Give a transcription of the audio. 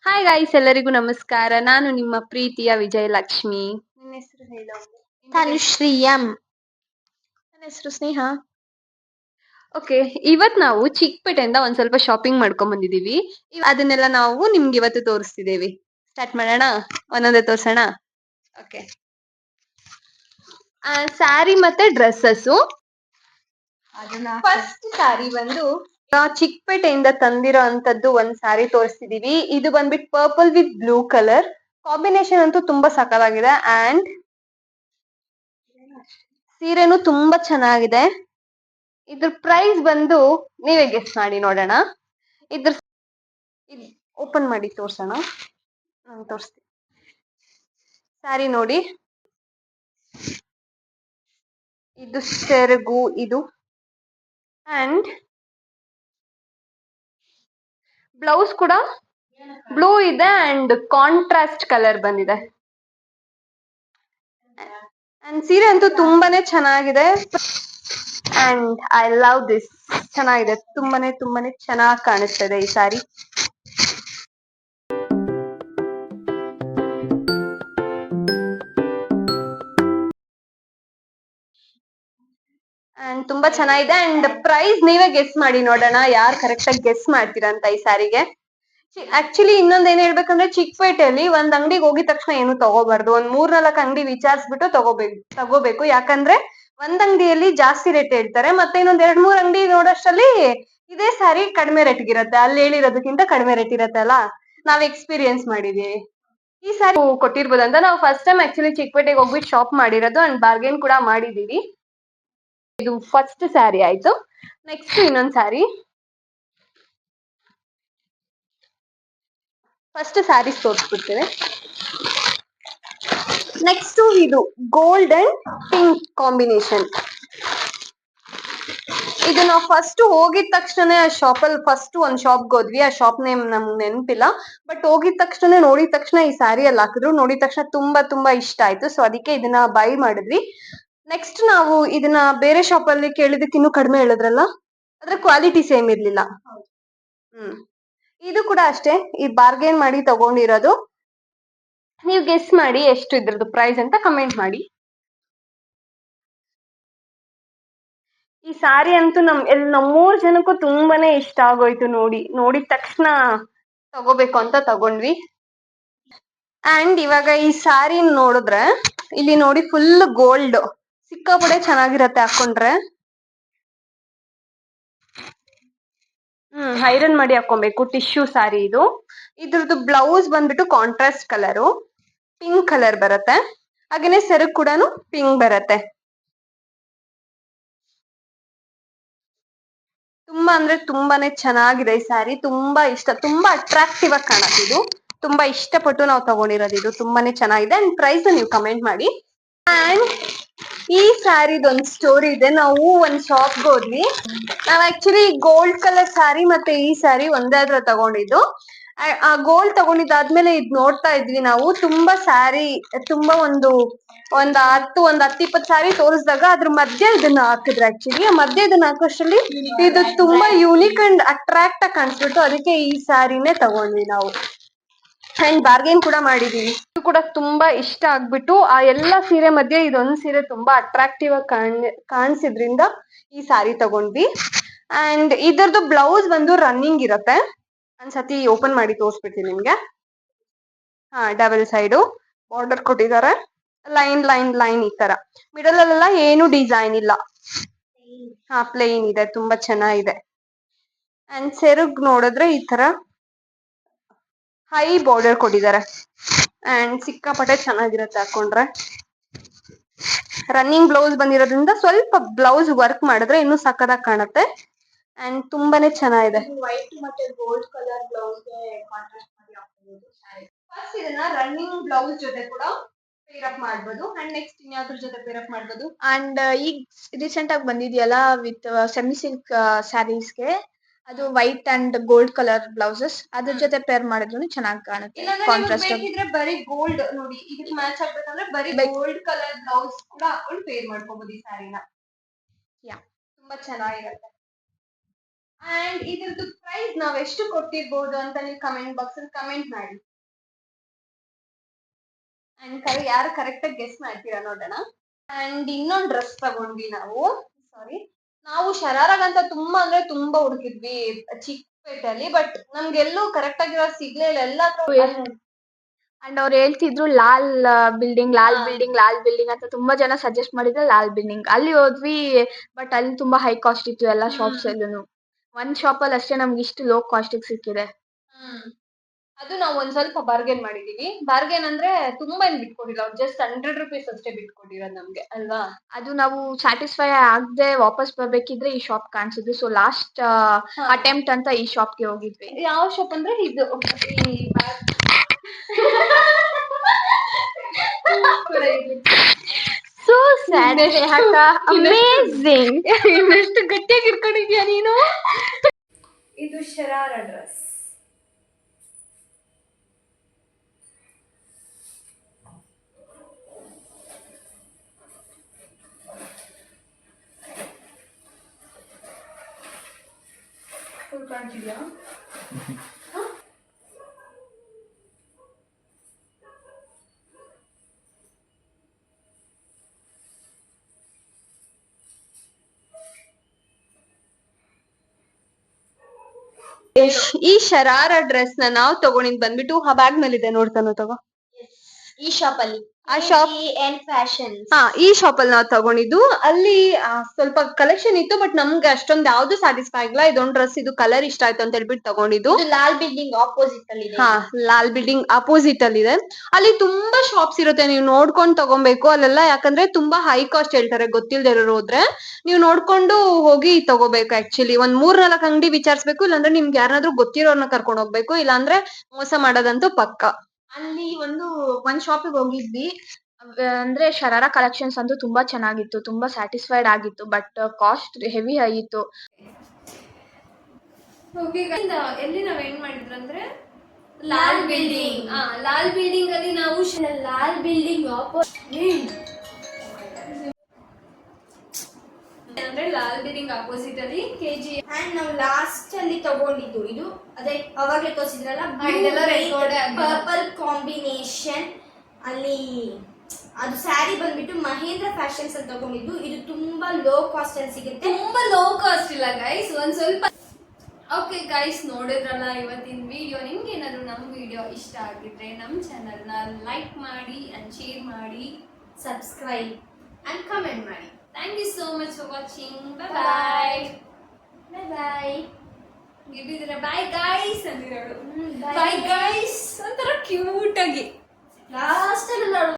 Hi guys, ಎಲ್ಲರಿಗೂ ನಮಸ್ಕಾರ. ನಾನು ನಿಮ್ಮ ಪ್ರೀತಿಯ ವಿಜಯಲಕ್ಷ್ಮಿ. ನಿನ್ನ ಹೆಸರು ಹೇಳು. ತನುಶ್ರೀ ಎಂ. ನನ್ನ ಹೆಸರು ಸ್ನೇಹ. ಓಕೆ, ಇವತ್ ನಾವು ಚಿಕ್ಕಪೇಟೆಯಿಂದ ಒಂದ್ ಸ್ವಲ್ಪ ಶಾಪಿಂಗ್ ಮಾಡ್ಕೊಂಡ್ ಬಂದಿದೀವಿ. ಅದನ್ನೆಲ್ಲ ನಾವು ನಿಮ್ಗೆ ಇವತ್ತು ತೋರಿಸ್ತಿದ್ದೇವೆ. ಸ್ಟಾರ್ಟ್ ಮಾಡೋಣ, ಒಂದೊಂದೇ ತೋರ್ಸೋಣ. ಓಕೆ, ಸ್ಯಾರಿ ಮತ್ತೆ ಡ್ರೆಸ್ಸಸ್. ಫಸ್ಟ್ ಸ್ಯಾರಿ ಬಂದು ಚಿಕ್ಕಪೇಟೆಯಿಂದ ತಂದಿರೋ ಅಂತದ್ದು ಒಂದ್ ಸ್ಯಾರಿ ತೋರಿಸ್ತಿದೀವಿ. ಇದು ಬಂದ್ಬಿಟ್ಟು purple with blue colour combination ಅಂತೂ ತುಂಬಾ ಸಕ್ಕತ್ತಾಗಿದೆ. ಅಂಡ್ ಸೀರೆನೂ ತುಂಬಾ ಚೆನ್ನಾಗಿದೆ. ಇದ್ರ ಪ್ರೈಸ್ ಬಂದು ನೀವೇ ಗೆಸ್ ಮಾಡಿ ನೋಡೋಣ. ಇದ್ರ ಓಪನ್ ಮಾಡಿ ತೋರ್ಸೋಣ. ನಾನು ತೋರಿಸ್ತೀನಿ. ಸ್ಯಾರಿ ನೋಡಿ, ಇದು ಸೆರಗು ಇದು. ಅಂಡ್ ಬ್ಲೌಸ್ ಕೂಡ ಬ್ಲೂ ಇದೆ ಅಂಡ್ ಕಾಂಟ್ರಾಸ್ಟ್ ಕಲರ್ ಬಂದಿದೆ. ಅಂಡ್ ಸೀರೆ ಅಂತೂ ತುಂಬಾನೇ ಚೆನ್ನಾಗಿದೆ. And I love this. ಚೆನ್ನಾಗಿದೆ, ತುಂಬಾನೇ ಚೆನ್ನಾಗಿ ಕಾಣಿಸ್ತಿದೆ ಈ ಸಾರಿ. ಅಂಡ್ ತುಂಬಾ ಚೆನ್ನಾಗಿದೆ. ಅಂಡ್ ಪ್ರೈಸ್ ನೀವೇ ಗೆಸ್ ಮಾಡಿ ನೋಡೋಣ, ಯಾರು ಕರೆಕ್ಟ್ ಆಗಿ ಗೆಸ್ ಮಾಡ್ತೀರಾ ಅಂತ ಈ ಸಾರಿಗೆ. ಆಕ್ಚುಲಿ ಇನ್ನೊಂದ್ ಏನ್ ಹೇಳ್ಬೇಕಂದ್ರೆ, ಚಿಕ್ಕಪೇಟೆಯಲ್ಲಿ ಒಂದ್ ಅಂಗಡಿಗೆ ಹೋಗಿದ ತಕ್ಷಣ ಏನು ತಗೋಬಾರ್ದು. ಒಂದ್ 3-4 ಅಂಗಡಿ ವಿಚಾರಿಸ್ಬಿಟ್ಟು ತಗೋಬೇಕು. ಯಾಕಂದ್ರೆ ಒಂದ್ ಅಂಗಡಿಯಲ್ಲಿ ಜಾಸ್ತಿ ರೇಟ್ ಹೇಳ್ತಾರೆ, ಮತ್ತೆ ಇನ್ನೊಂದ್ 2-3 ಅಂಗಡಿ ನೋಡೋಷ್ಟರಲ್ಲಿ ಇದೇ ಸಾರಿ ಕಡಿಮೆ ರೇಟ್ಗೆ ಇರತ್ತೆ. ಅಲ್ಲಿ ಹೇಳಿರೋದಕ್ಕಿಂತ ಕಡಿಮೆ ರೇಟ್ ಇರತ್ತೆ ಅಲ್ಲ, ನಾವ್ ಎಕ್ಸ್ಪೀರಿಯನ್ಸ್ ಮಾಡಿದೀವಿ. ಈ ಸಾರಿ ಕೊಟ್ಟಿರ್ಬೋದು ಅಂತ ನಾವು ಫಸ್ಟ್ ಟೈಮ್ ಆಕ್ಚುಲಿ ಚಿಕ್ಕಪೇಟೆಗೆ ಹೋಗ್ಬಿಟ್ಟು ಶಾಪ್ ಮಾಡಿರೋದು. ಅಂಡ್ ಬಾರ್ಗೇನ್ ಕೂಡ ಮಾಡಿದೀವಿ. ಇದು ಫಸ್ಟ್ ಸ್ಯಾರಿ ಆಯ್ತು. ನೆಕ್ಸ್ಟ್ ಇನ್ನೊಂದ್ ಸ್ಯಾರಿ. ಫಸ್ಟ್ ಸ್ಯಾರೀಸ್ ತೋರಿಸ್ಬಿಡ್ತೇವೆ. ನೆಕ್ಸ್ಟ್ ಇದು ಗೋಲ್ಡ್ ಅಂಡ್ ಪಿಂಕ್ ಕಾಂಬಿನೇಷನ್. ಇದು ನಾವು ಫಸ್ಟ್ ಹೋಗಿದ ತಕ್ಷಣ ಶಾಪಲ್ಲಿ ಫಸ್ಟ್ ಒಂದ್ ಶಾಪ್ಗೆ ಹೋದ್ವಿ. ಆ ಶಾಪ್ ನೇಮ್ ನಮ್ಗೆ ನೆನಪಿಲ್ಲ, ಬಟ್ ಹೋಗಿದ ತಕ್ಷಣ ನೋಡಿದ ತಕ್ಷಣ ಈ ಸ್ಯಾರಿ ಅಲ್ಲಿ ಹಾಕಿದ್ರು. ನೋಡಿದ ತಕ್ಷಣ ತುಂಬಾ ಇಷ್ಟ ಆಯ್ತು. ಸೊ ಅದಕ್ಕೆ ಇದನ್ನ ಬೈ ಮಾಡಿದ್ವಿ. ನೆಕ್ಸ್ಟ್ ನಾವು ಇದನ್ನ ಬೇರೆ ಶಾಪ್ ಅಲ್ಲಿ ಕೇಳಿದಕ್ಕೆ ಇನ್ನೂ ಕಡಿಮೆ ಹೇಳಿದ್ರಲ್ಲ, ಅದ್ರ ಕ್ವಾಲಿಟಿ ಸೇಮ್ ಇರ್ಲಿಲ್ಲ. ಇದು ಕೂಡ ಅಷ್ಟೇ, ಈ ಬಾರ್ಗೇನ್ ಮಾಡಿ ತಗೊಂಡಿರೋದು. ನೀವು ಗೆಸ್ ಮಾಡಿ ಎಷ್ಟು ಇದ್ರದ್ದು ಪ್ರೈಸ್ ಅಂತ ಕಮೆಂಟ್ ಮಾಡಿ. ಈ ಸಾರಿ ಅಂತೂ ನಮ್ಮೂರ್ ಜನಕ್ಕೂ ತುಂಬಾನೇ ಇಷ್ಟ ಆಗೋಯ್ತು. ನೋಡಿದ ತಕ್ಷಣ ತಗೋಬೇಕು ಅಂತ ತಗೊಂಡ್ವಿ. ಅಂಡ್ ಇವಾಗ ಈ ಸಾರಿ ನೋಡಿದ್ರೆ ಇಲ್ಲಿ ನೋಡಿ, ಫುಲ್ ಗೋಲ್ಡ್, ಸಿಕ್ಕಾಪಡೆ ಚೆನ್ನಾಗಿರತ್ತೆ ಹಾಕೊಂಡ್ರೆ. ಐರನ್ ಮಾಡಿ ಹಾಕೊಬೇಕು. ಟಿಶ್ಯೂ ಸಾರಿ ಇದು. ಇದ್ರದ್ದು ಬ್ಲೌಸ್ ಬಂದ್ಬಿಟ್ಟು ಕಾಂಟ್ರಾಸ್ಟ್ ಕಲರು, ಪಿಂಕ್ ಕಲರ್ ಬರುತ್ತೆ. ಹಾಗೇನೆ ಸೆರಗ್ ಕೂಡ ಪಿಂಕ್ ಬರುತ್ತೆ. ತುಂಬಾ ಅಂದ್ರೆ ತುಂಬಾನೇ ಚೆನ್ನಾಗಿದೆ ಈ ಸ್ಯಾರಿ. ತುಂಬಾ ಇಷ್ಟ, ತುಂಬಾ ಅಟ್ರಾಕ್ಟಿವ್ ಆಗಿ ಕಾಣತ್ತೆ ಇದು. ತುಂಬಾ ಇಷ್ಟಪಟ್ಟು ನಾವು ತಗೊಂಡಿರೋದು. ಇದು ತುಂಬಾನೇ ಚೆನ್ನಾಗಿದೆ. ಅಂಡ್ ಪ್ರೈಸ್ ನೀವು ಕಮೆಂಟ್ ಮಾಡಿ. ಅಂಡ್ ಈ ಸ್ಯಾರಿದೊಂದು ಸ್ಟೋರಿ ಇದೆ. ನಾವು ಒಂದ್ ಶಾಪ್ಗೆ ಹೋದ್ವಿ. ನಾವ್ ಆಕ್ಚುಲಿ ಗೋಲ್ಡ್ ಕಲರ್ ಸ್ಯಾರಿ ಮತ್ತೆ ಈ ಸ್ಯಾರಿ ಒಂದೇ ಹತ್ರ ತಗೊಂಡಿದ್ದು. ಆ ಗೋಲ್ಡ್ ತಗೊಂಡಿದ್ದಾದ್ಮೇಲೆ ಇದ್ ನೋಡ್ತಾ ಇದ್ವಿ ನಾವು. ತುಂಬಾ ಸ್ಯಾರಿ, ತುಂಬಾ ಒಂದ್ 10-20 ಸ್ಯಾರಿ ತೋರಿಸಿದಾಗ ಅದ್ರ ಮಧ್ಯೆ ಇದನ್ನ ಹಾಕಿದ್ರು. ಆಕ್ಚುಲಿ ಆ ಮಧ್ಯೆ ಇದನ್ನ ಹಾಕೋಷ್ಟರಲ್ಲಿ ಇದು ತುಂಬಾ ಯೂನಿಕ್ ಅಂಡ್ ಅಟ್ರಾಕ್ಟ್ ಆಗಿ ಕಾಣಿಸ್ಬಿಟ್ಟು ಅದಕ್ಕೆ ಈ ಸ್ಯಾರಿನೇ ತಗೊಂಡ್ವಿ ನಾವು. ಅಂಡ್ ಬಾರ್ಗೇನ್ ಕೂಡ ಮಾಡಿದೀವಿ. ಇದು ಕೂಡ ತುಂಬಾ ಇಷ್ಟ ಆಗ್ಬಿಟ್ಟು ಆ ಎಲ್ಲಾ ಸೀರೆ ಮಧ್ಯೆ ಇದೊಂದ್ ಸೀರೆ ತುಂಬಾ ಅಟ್ರಾಕ್ಟಿವ್ ಆಗಿ ಕಾಣಿಸಿದ್ರಿಂದ ಈ ಸ್ಯಾರಿ ತಗೊಂಡ್ವಿ. ಅಂಡ್ ಇದರದ್ದು ಬ್ಲೌಸ್ ಬಂದು ರನ್ನಿಂಗ್ ಇರುತ್ತೆ. ಒಂದ್ಸತಿ ಓಪನ್ ಮಾಡಿ ತೋರಿಸ್ಬಿಡ್ತೀನಿ ನಿಮ್ಗೆ. ಡಬಲ್ ಸೈಡು ಬಾರ್ಡರ್ ಕೊಟ್ಟಿದ್ದಾರೆ. ಲೈನ್ ಈ ತರ. ಮಿಡಲ್ ಅಲ್ಲೆಲ್ಲ ಏನು ಡಿಸೈನ್ ಇಲ್ಲ, ಪ್ಲೇನ್ ಇದೆ. ತುಂಬಾ ಚೆನ್ನಾಗಿದೆ. ಅಂಡ್ ಸೆರಗ್ ನೋಡಿದ್ರೆ ಈ ತರ ಹೈ ಬಾರ್ಡರ್ ಕೊಟ್ಟಿದ್ದಾರೆ. ಅಂಡ್ ಸಿಕ್ಕಾಪಟ್ಟೆ ಚೆನ್ನಾಗಿರುತ್ತೆ ಹಾಕೊಂಡ್ರೆ. ರನ್ನಿಂಗ್ ಬ್ಲೌಸ್ ಬಂದಿರೋದ್ರಿಂದ ಸ್ವಲ್ಪ ಬ್ಲೌಸ್ ವರ್ಕ್ ಮಾಡಿದ್ರೆ ಇನ್ನೂ ಸಕ್ಕತ್ತಾಗಿ ಕಾಣುತ್ತೆ. ಅಂಡ್ ತುಂಬಾನೇ ಚೆನ್ನಾಗಿದೆ. ವೈಟ್ ಮತ್ತೆ ಗೋಲ್ಡ್ ಕಲರ್ ಬ್ಲೌಸ್ ಗೆ ಕಾಂಟ್ರಾಸ್ಟ್ ಮಾಡಿ ಹಾಕಬಹುದು. ಫಸ್ಟ್ ಇದನ್ನ ರನ್ನಿಂಗ್ ಬ್ಲೌಸ್ ಜೊತೆ ಕೂಡ ಪೇರ್ ಅಪ್ ಮಾಡಬಹುದು. ಅಂಡ್ ನೆಕ್ಸ್ಟ್ ಇನ್ಯಾವ್ದ್ರ ಜೊತೆ ಪೇರ್ ಅಪ್ ಮಾಡಬಹುದು. ಅಂಡ್ ಈಗ ರೀಸೆಂಟ್ ಆಗಿ ಬಂದಿದೆಯಲ್ಲ ವಿತ್ ಸೆಮಿ ಸಿಲ್ಕ್ ಸ್ಯಾರೀಸ್ಗೆ, ಅದು white and gold colour blouses, ಅದ್ರ ಜೊತೆ ಪೇರ್ ಮಾಡಿದ್ರು ಚೆನ್ನಾಗಿ ಕಾಣುತ್ತೆ. ಕಾಂಟ್ರಾಸ್ಟ್ ಬೇಕಿದ್ರೆ ಬರೀ ಗೋಲ್ಡ್ ನೋಡಿ, ಇದಕ್ಕೆ ಮ್ಯಾಚ್ ಆಗ್ಬೇಕಂದ್ರೆ ಬರೀ ಗೋಲ್ಡ್ ಕಲರ್ ಬ್ಲೌಸ್ ಕೂಡ ಹಾಕೊಂಡು ಪೇರ್ ಮಾಡ್ಕೋಬಹುದು ಈ ಸ್ಯಾರಿನ. ತುಂಬಾ ಚೆನ್ನಾಗಿರುತ್ತೆ. ಅಂಡ್ ಇದ್ರದ್ದು ಪ್ರೈಸ್ ನಾವ್ ಎಷ್ಟು ಕೊಟ್ಟಿರ್ಬೋದು ಅಂತ ನೀವು ಕಮೆಂಟ್ ಬಾಕ್ಸ್ ಅಲ್ಲಿ ಕಮೆಂಟ್ ಮಾಡಿ. ಅಂಡ್ ಯಾರು ಕರೆಕ್ಟ್ ಆಗಿ ಗೆಸ್ ಮಾಡ್ತೀರಾ ನೋಡೋಣ. ಅಂಡ್ ಇನ್ನೊಂದ್ ಡ್ರೆಸ್ ತಗೊಂಡ್ವಿ ನಾವು ಶರಾರಗಂತ ತುಂಬಾ ಅಂದ್ರೆ ತುಂಬಾ ಹುಡುಕಿದ್ವಿ ಚಿಕ್ಕಪೇಟೆಯಲ್ಲಿ, ಬಟ್ ನಮ್ಗೆಲ್ಲೂ ಕರೆಕ್ಟ್ ಆಗಿರೋ ಸಿಗ್ಲೇ ಇಲ್ಲ. ಎಲ್ಲ ಅಂಡ್ ಅವ್ರು ಹೇಳ್ತಿದ್ರು ಲಾಲ್ ಬಿಲ್ಡಿಂಗ್ ಅಂತ ತುಂಬಾ ಜನ ಸಜೆಸ್ಟ್ ಮಾಡಿದ್ರೆ ಲಾಲ್ ಬಿಲ್ಡಿಂಗ್ ಅಲ್ಲಿ ಹೋದ್ವಿ. ಬಟ್ ಅಲ್ಲಿ ತುಂಬಾ ಹೈ ಕಾಸ್ಟ್ ಇತ್ತು ಎಲ್ಲ ಶಾಪ್ಸ್ ಎಲ್ಲೂ. ಒಂದ್ ಶಾಪ್ ಅಲ್ಲಿ ಅಷ್ಟೇ ನಮ್ಗೆ ಇಷ್ಟು ಲೋ ಕಾಸ್ಟ್ ಸಿಕ್ಕಿದೆ. ಅದು ನಾವು ಒಂದ್ ಸ್ವಲ್ಪ ಬಾರ್ಗೇನ್ ಮಾಡಿದೀವಿ. ಬಾರ್ಗೇನ್ ಅಂದ್ರೆ ತುಂಬಾ ಏನ್ ಬಿಟ್ಕೊಟ್ಟಿಲ್ಲ, ಅವ್ರು ಜಸ್ಟ್ 100 rupees ಅಷ್ಟೇ ಬಿಟ್ಕೊಟ್ಟಿರೋದು ನಮ್ಗೆ ಅಲ್ವಾ. ಅದು ನಾವು ಸ್ಯಾಟಿಸ್ಫೈ ಆಗದೆ ವಾಪಸ್ ಬರ್ಬೇಕಿದ್ರೆ ಈ ಶಾಪ್ ಕಾಣಿಸಿದ್ವಿ. ಸೊ ಲಾಸ್ಟ್ ಅಟೆಂಪ್ಟ್ ಅಂತ ಈ ಶಾಪ್ಗೆ ಹೋಗಿದ್ವಿ. ಯಾವ ಶಾಪ್ ಅಂದ್ರೆ ಇದು ಸೊ ಸ್ಯಾಡ್ ಅಮೇಜಿಂಗ್. ಇನ್ನೆಷ್ಟು ಗಟ್ಟಿಯಾಗಿ ಇಟ್ಕೊಂಡಿದ್ಯಾ ನೀನು. ಇದು ಶರಾರ ಡ್ರೆಸ್. ಫುಲ್ ಕಾಣ್ತಿದ್ಯಾ? ಈ ಶರಾರ ಡ್ರೆಸ್ ನಾವು ತಗೊಂಡಿದ್ ಬಂದ್ಬಿಟ್ಟು ಆ ಬ್ಯಾಗ್ ಮೇಲೆ ಇದೆ ನೋಡ್ತಾನೋ ತಗೋ. ಈ ಶಾಪ್ ಅಲ್ಲಿ ಆ ಶಾಪ್ ಫ್ಯಾಷನ್. ಈ ಶಾಪ್ ಅಲ್ಲಿ ನಾವು ತಗೊಂಡಿದ್ದು. ಅಲ್ಲಿ ಸ್ವಲ್ಪ ಕಲೆಕ್ಷನ್ ಇತ್ತು, ಬಟ್ ನಮ್ಗೆ ಅಷ್ಟೊಂದು ಯಾವ್ದು ಸ್ಯಾಟಿಸ್ಫೈ ಆಗಿಲ್ಲ. ಇದೊಂದು ಡ್ರೆಸ್ ಇದು ಕಲರ್ ಇಷ್ಟ ಆಯ್ತು ಅಂತ ಹೇಳ್ಬಿಟ್ಟು ತಗೊಂಡಿದ್ದು. ಲಾಲ್ ಬಿಲ್ಡಿಂಗ್ ಆಪೋಸಿಟ್ ಅಲ್ಲಿ ಇದೆ. ಲಾಲ್ ಬಿಲ್ಡಿಂಗ್ ಅಪೋಸಿಟ್ ಅಲ್ಲಿ ಇದೆ. ಅಲ್ಲಿ ತುಂಬಾ ಶಾಪ್ಸ್ ಇರುತ್ತೆ, ನೀವು ನೋಡ್ಕೊಂಡು ತಗೊಬೇಕು ಅಲ್ಲೆಲ್ಲ. ಯಾಕಂದ್ರೆ ತುಂಬಾ ಹೈ ಕಾಸ್ಟ್ ಹೇಳ್ತಾರೆ, ಗೊತ್ತಿಲ್ದೇ ಇರೋರು ಹೋದ್ರೆ ನೀವು ನೋಡ್ಕೊಂಡು ಹೋಗಿ ತಗೋಬೇಕು. ಆಕ್ಚುಲಿ ಒಂದ್ 3-4 ಅಂಗಡಿ ವಿಚಾರಿಸ್ಬೇಕು, ಇಲ್ಲಾಂದ್ರೆ ನಿಮ್ಗೆ ಯಾರಾದ್ರೂ ಗೊತ್ತಿರೋರ್ನ ಕರ್ಕೊಂಡು ಹೋಗ್ಬೇಕು, ಇಲ್ಲಾಂದ್ರೆ ಮೋಸ ಮಾಡೋದಂತೂ ಪಕ್ಕ. ಅಲ್ಲಿ ಒಂದ್ ಶಾಪಿಗೆ ಹೋಗಿದ್ವಿ. ಅಂದ್ರೆ ಶರಾರ ಕಲೆಕ್ಷನ್ಸ್ ಅಂತೂ ತುಂಬಾ ಚೆನ್ನಾಗಿತ್ತು, ತುಂಬಾ ಸ್ಯಾಟಿಸ್ಫೈಡ್ ಆಗಿತ್ತು. ಬಟ್ ಕಾಸ್ಟ್ ಹೆವಿ ಆಗಿತ್ತು. ಎಲ್ಲಿ ನಾವ್ ಏನ್ ಮಾಡಿದ್ರು ಅಂದ್ರೆ ಲಾಲ್ ಬಿಲ್ಡಿಂಗ್. ಲಾಲ್ ಬಿಲ್ಡಿಂಗ್ ಅಲ್ಲಿ ನಾವು ಲಾಲ್ ಬಿಲ್ಡಿಂಗ್ ಅಂದ್ರೆ ಲಾಲ್ ಬಿಲ್ಡಿಂಗ್ ಅಪೋಸಿಟ್ ಅಲ್ಲಿ KG. ಅಂಡ್ ನಾವು ಲಾಸ್ಟ್ ಅಲ್ಲಿ ತಗೊಂಡಿದ್ದು ಇದು ಅದೇ ಅವಾಗಲೇ ತೋರಿಸಿದ್ರಲ್ಲ, ಪರ್ಪಲ್ ಕಾಂಬಿನೇಷನ್ ಅಲ್ಲಿ. ಅದು ಸ್ಯಾರಿ ಬಂದ್ಬಿಟ್ಟು ಮಹೇಂದ್ರ ಫ್ಯಾಷನ್ಸ್ ಅಂತ ತಗೊಂಡಿದ್ದು. ಇದು ತುಂಬಾ ಲೋ ಕಾಸ್ಟ್ ಅಲ್ಲಿ ಸಿಗುತ್ತೆ. ತುಂಬಾ ಲೋ ಕಾಸ್ಟ್ ಇಲ್ಲ ಗೈಸ್, ಒಂದ್ ಸ್ವಲ್ಪ. ಓಕೆ ಗೈಸ್, ನೋಡಿದ್ರಲ್ಲ ಇವತ್ತಿನ ವಿಡಿಯೋ. ನಿಮ್ಗೆ ಏನಾದ್ರು ನಮ್ಮ ವಿಡಿಯೋ ಇಷ್ಟ ಆಗಿದ್ರೆ ನಮ್ಮ ಚಾನಲ್ನ ಲೈಕ್ ಮಾಡಿ ಅಂಡ್ ಶೇರ್ ಮಾಡಿ, ಸಬ್ಸ್ಕ್ರೈಬ್ ಅಂಡ್ ಕಮೆಂಟ್ ಮಾಡಿ. Thank you so much for watching. Bye bye. ಗಿಟ್ಟಿದ್ರೆ ಬಾಯ್ ಗೈಸ್ ಅಂದಿರೋಳು. ಬಾಯ್ ಗೈಸ್ ಒಂಥರ ಕ್ಯೂಟ್ ಆಗಿ ಲಾಸ್ಟ್ ಅಲ್ಲಿ